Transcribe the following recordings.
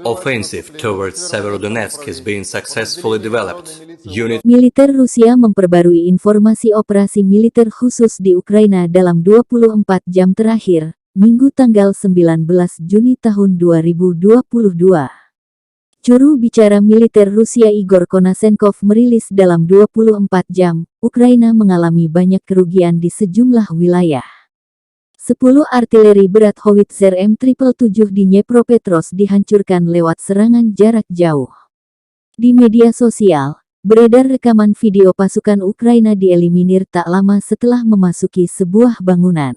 Offensive towards Severodonetsk has been successfully developed. Militer Rusia memperbarui informasi operasi militer khusus di Ukraina dalam 24 jam terakhir, Minggu tanggal 19 Juni tahun 2022. Juru bicara militer Rusia Igor Konashenkov merilis dalam 24 jam, Ukraina mengalami banyak kerugian di sejumlah wilayah. 10 artileri berat howitzer M777 di Dnepropetrovsk dihancurkan lewat serangan jarak jauh. Di media sosial, beredar rekaman video pasukan Ukraina dieliminir tak lama setelah memasuki sebuah bangunan.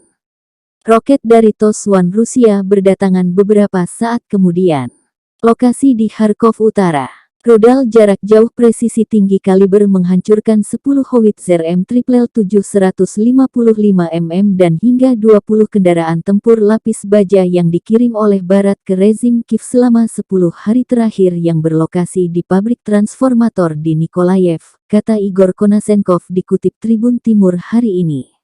Roket dari TOS-1 Rusia berdatangan beberapa saat kemudian. Lokasi di Kharkov Utara. Rudal jarak jauh presisi tinggi kaliber menghancurkan 10 howitzer M777 155 mm dan hingga 20 kendaraan tempur lapis baja yang dikirim oleh Barat ke rezim Kiev selama 10 hari terakhir yang berlokasi di pabrik transformator di Nikolaev, kata Igor Konashenkov dikutip Tribun Timur hari ini.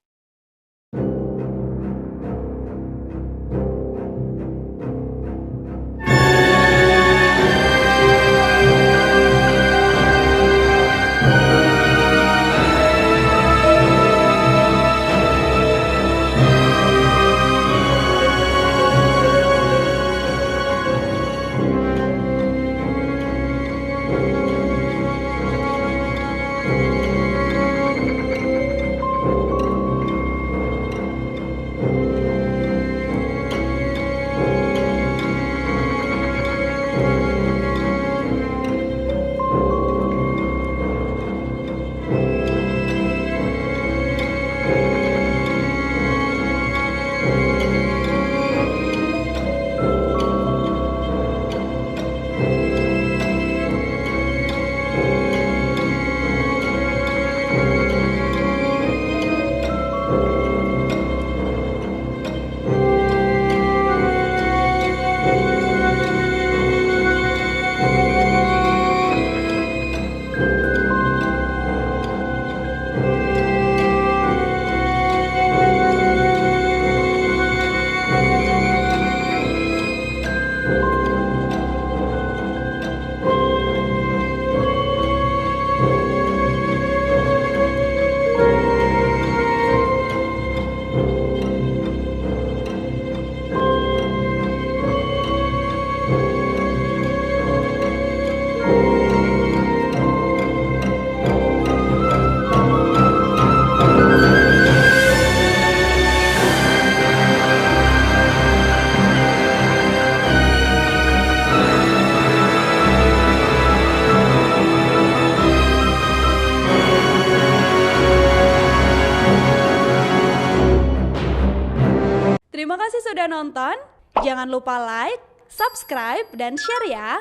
Terima kasih sudah nonton. Jangan lupa like, subscribe, dan share ya.